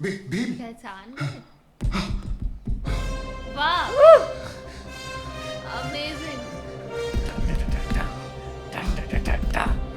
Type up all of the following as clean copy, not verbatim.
भीम। पहचान गए? वाह, amazing.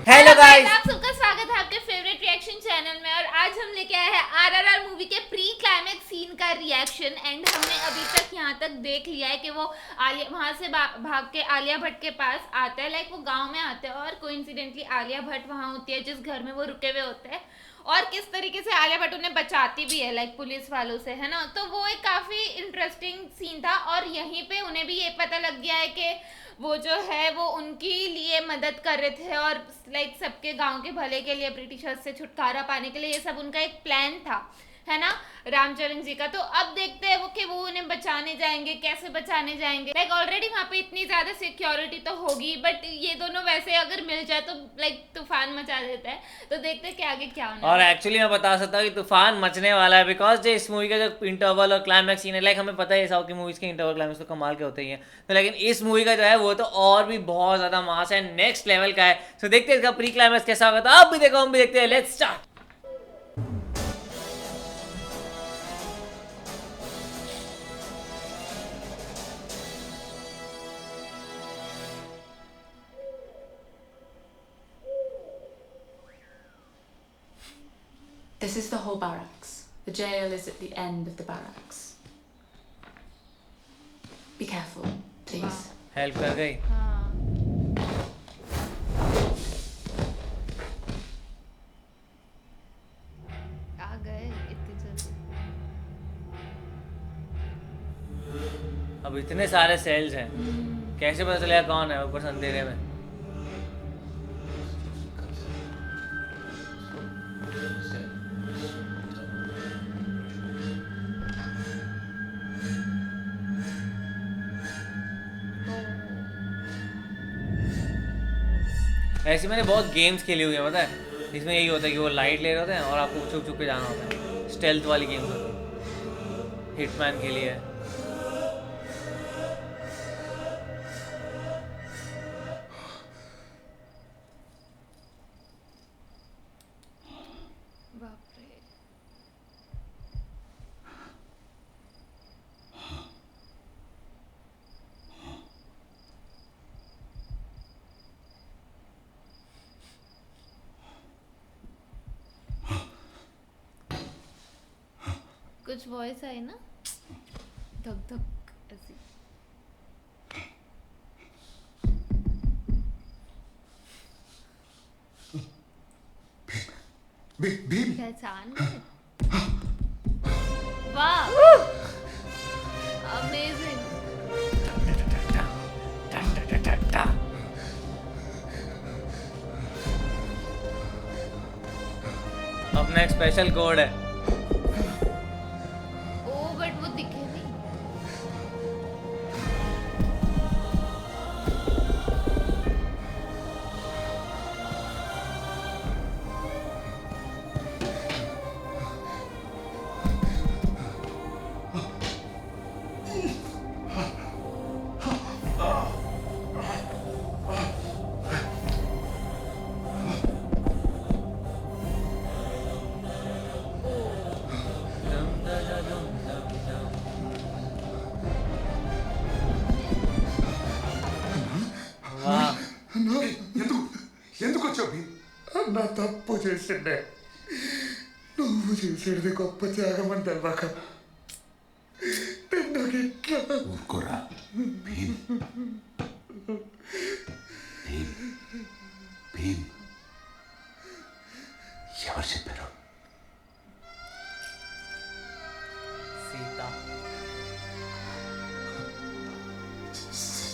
Hello hello guys, guys. आप सबका स्वागत है आपके फेवरेट रिएक्शन चैनल में। और आज हम लेके आए हैं आरआरआर मूवी के प्री क्लाइमेक्स सीन का रिएक्शन। एंड हमने अभी तक यहाँ तक देख लिया है कि वो आलिया वहाँ से भाग के आलिया भट्ट के पास आता है। लाइक वो गांव में आते हैं और कोइंसिडेंटली आलिया भट्ट वहाँ होती है जिस घर में वो रुके हुए होते हैं। और किस तरीके से आलिया भट्ट उन्हें बचाती भी है लाइक पुलिस वालों से, है ना। तो वो एक काफ़ी इंटरेस्टिंग सीन था। और यहीं पे उन्हें भी ये पता लग गया है कि वो जो है वो उनकी लिए मदद कर रहे थे और लाइक सबके गांव के भले के लिए, ब्रिटिशर्स से छुटकारा पाने के लिए, ये सब उनका एक प्लान था, है ना, रामचरण जी का। तो अब देखते हैं वो कि वो उन्हें बचाने जाएंगे, कैसे बचाने जाएंगे। लाइक ऑलरेडी वहाँ पे इतनी ज्यादा सिक्योरिटी तो होगी, बट ये दोनों वैसे अगर मिल जाए तो लाइक तूफान मचा देता है। तो देखते हैं कि आगे क्या होना और है। एक्चुअली मैं बता सकता हूँ कि तूफान मचने वाला है, बिकॉज जो इस मूवी का जो इंटरवल और क्लाइमैक्स सीन है, लाइक हमें पता है साउथ की मूवीज के इंटरवल क्लाइमैक्स तो कमाल के होते ही हैं, तो लेकिन इस मूवी का जो है वो तो और भी बहुत ज़्यादा मास है, नेक्स्ट लेवल का है। तो देखते हैं इसका प्री क्लाइमैक्स कैसा होगा। तो आप भी देखो, हम भी देखते हैं। Let's start. This is the whole barracks. The jail is at the end of the barracks. Be careful, please. Help कर गई। हाँ, आ गए इतनी जल्दी। अब इतने सारे सेल्स हैं, कैसे पता चलेगा कौन है ऊपर से अंधेरे में। ऐसे मैंने बहुत गेम्स खेली हुई है, पता है। इसमें यही होता है कि वो लाइट ले रहे होते हैं और आपको छुप छुप के जाना होता है। स्टेल्थ वाली गेम्स होती है, हिटमैन के लिए। बाप रे। कुछ वॉइस आई ना, धक धक ऐसी। भीम। पहचान गए? वाह, अमेजिंग। अपना एक स्पेशल कोड है। ओ बट वो दिखे नहीं। वाह, ఎందుకు ఎందుకు వచ్చావు భీమ్? నా తప్పు చేసిండే నువ్వు చేసేది గొప్ప త్యాగం అని తెలవక నాకు ఇట్లా ఊరుకోరా భీమ్. భీమ్ భీమ్ ఎవరు చెప్పారు? సీత।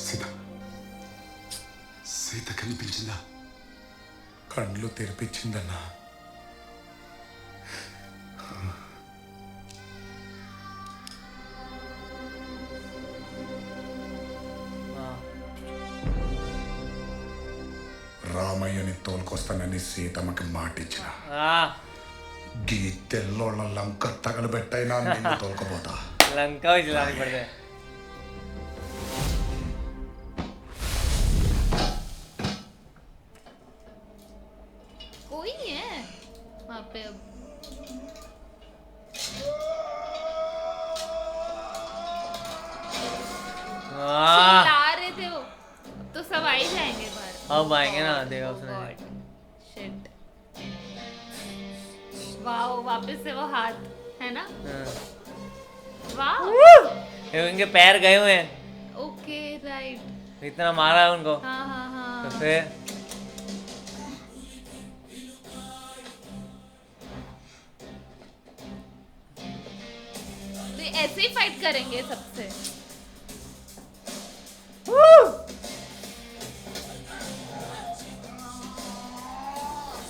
సీత సీత కనిపించిందా? కళ్ళు తెరిపించిందన్నా. రామయ్యని తోలుకొస్తానని సీతమ్మకి మాటిచ్చిన గీ తెల్లోళ్ళ లంక తగలబెట్టైనా నిన్ను తోలుకపోతా. लंका भी जलानी पड़ता है। कोई नहीं है वहाँ पे अब। अब आएंगे ना, देखा उसने। शिट, वाओ, वापस से वो हाथ है ना, हाँ। वाओ, ये इनके पैर गए हुए हैं, ओके राइट, इतना मारा है उनको। हाँ हाँ हाँ, तो फिर तो ये ऐसे ही फाइट करेंगे सबसे।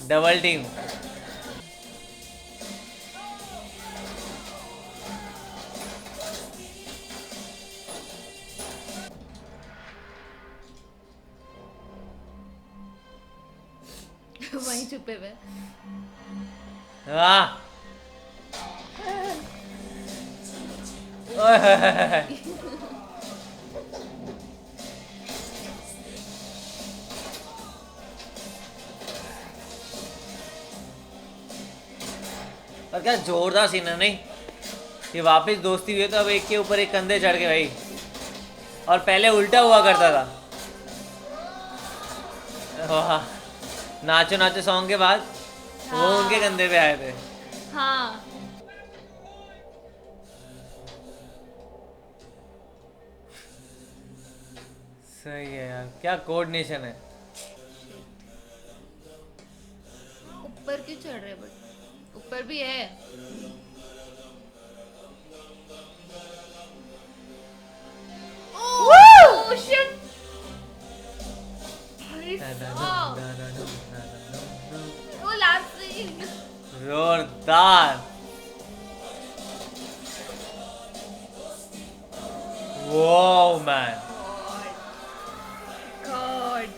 Double team. वहीं छुपे हुए। वाह, ओए होए होए होए। और क्या जोरदार सीन है, नहीं? ये वापस दोस्ती हुई है तो अब एक के ऊपर एक कंधे चढ़ के भाई, और पहले उल्टा हुआ करता था। वाह, नाचो नाचो सॉन्ग के बाद वो उनके कंधे पे आए थे। हाँ, सही है यार, क्या कोऑर्डिनेशन है। ऊपर क्यों चढ़ रहे, बट ऊपर भी है। ओह शिट, वो लास्ट सीन, जोरदार, वाओ मैन, गॉड,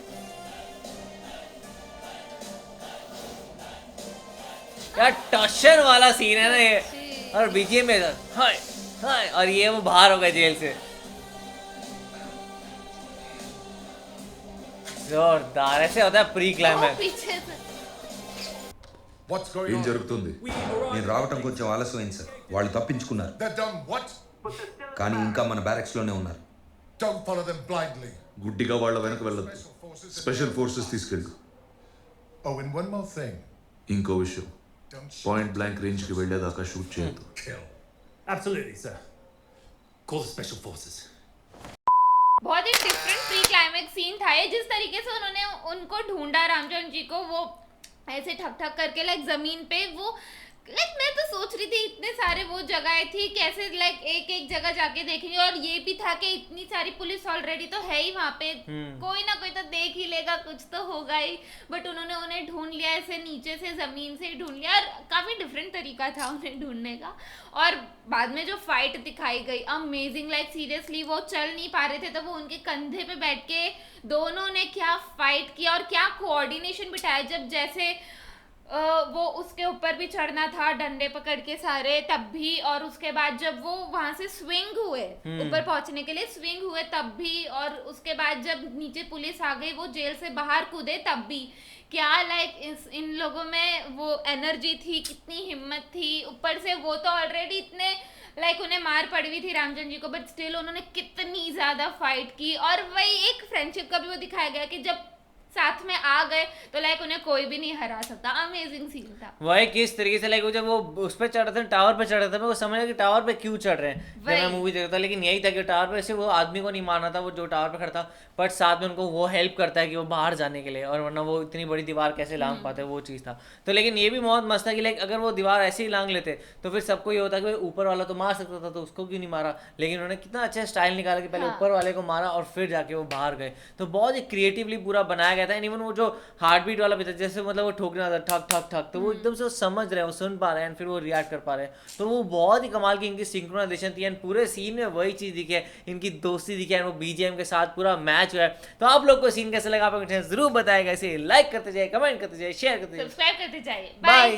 क्या टशन वाला सीन है ना ये। और बीजीएम में हाय हाय, और ये वो बाहर हो गए जेल से। जोरदार, ऐसे होता है प्री क्लाइमैक्स। पीछे से What's going ఏం on? జరుగుతుంది? నేను రావటం కొంచెం ఆలస్యమైంది సార్. వాళ్ళు తప్పించుకున్నారు, They're done what? కానీ ఇంకా మన బ్యారెక్స్ లోనే ఉన్నారు. Don't follow them blindly. గుడ్డిగా వాళ్ళ వెనక వెళ్ళొద్దు. స్పెషల్ ఫోర్సెస్ తీసుకెళ్ళు. Oh, and one more thing. ఇంకో విషయం, Don't shoot, point blank range కి వెళ్ళేదాకా షూట్ చేయొద్దు. kill. Absolutely, sir. Call the special forces. बहुत ही डिफरेंट प्री क्लाइमेक्स सीन था ये, जिस तरीके से उन्होंने उनको ढूंढा रामचंद्र जी को, वो ऐसे ठक ठक करके लाइक जमीन पे वो, लाइक मैं तो सोच रही थी इतने सारे वो जगह थी, कैसे लाइक एक एक जगह जाके देखेंगे, और ये भी था कि इतनी सारी पुलिस ऑलरेडी तो है ही वहाँ पे, कोई ना कोई तो देख ही लेगा, कुछ तो होगा ही, बट उन्होंने उन्हें ढूंढ लिया, ऐसे नीचे से जमीन से ही ढूंढ लिया, और काफी डिफरेंट तरीका था उन्हें ढूंढने का। और बाद में जो फाइट दिखाई गई अमेजिंग, लाइक सीरियसली वो चल नहीं पा रहे थे तो वो उनके कंधे पे बैठ के दोनों ने क्या फाइट किया, और क्या कोऑर्डिनेशन बिठाया, जब जैसे वो उसके ऊपर भी चढ़ना था डंडे पकड़ के सारे तब भी, और उसके बाद जब वो वहां से स्विंग हुए ऊपर पहुंचने के लिए स्विंग हुए तब भी, और उसके बाद जब नीचे पुलिस आ गई वो जेल से बाहर कूदे तब भी, क्या लाइक इन लोगों में वो एनर्जी थी, कितनी हिम्मत थी, ऊपर से वो तो ऑलरेडी इतने लाइक उन्हें मार पड़ी हुई थी रामचंद्र जी को, बट स्टिल उन्होंने कितनी ज्यादा फाइट की, और वही एक फ्रेंडशिप का भी वो दिखाया गया कि जब साथ में आ गए तो लाइक उन्हें कोई भी नहीं हरा सकता। अमेजिंग सीन था। वही किस तरीके से लाइक वो जब वो उस पे चढ़ रहे थे, टावर पे चढ़ रहे थे, मैं वो समझ कि टावर पे क्यों चढ़ रहे हैं जब मैं वही। मूवी देख रहा था, लेकिन यही था कि टावर पे से वो आदमी को नहीं मारना था, वो जो टावर पे खड़ा था, बट साथ में उनको वो हेल्प करता है कि वो बाहर जाने के लिए, और वरना वो इतनी बड़ी दीवार कैसे लांग पाते, वो चीज़ था। तो लेकिन ये भी बहुत मस्त था कि लाइक अगर वो दीवार ऐसे ही लांग लेते तो फिर सबको ये होता कि ऊपर वाला तो मार सकता था, तो उसको क्यों नहीं मारा, लेकिन उन्होंने कितना अच्छा स्टाइल निकाला कि पहले ऊपर वाले को मारा और फिर जाके वो बाहर गए। तो बहुत ही क्रिएटिवली पूरा बनाया गया था। एंड इवन वो जो हार्ट बीट वाला भी था, जैसे मतलब वो ठोकना था ठक ठक ठक, तो वो एकदम से वो समझ रहे हैं, वो सुन पा रहे हैं, फिर वो रिएक्ट कर पा रहे हैं। तो वो बहुत ही कमाल की इनकी सिंक्रोनाइजेशन थी, एंड पूरे सीन में वही चीज़ दिखी है, इनकी दोस्ती दिखी है, वो बीजीएम के साथ पूरा मैच हुआ है। तो आप लोग को सीन कैसे लगा आप जरूर बताएगा, इसे लाइक करते जाए, कमेंट करते जाए, शेयर करते जाए, सब्सक्राइब करते जाइए। बाय।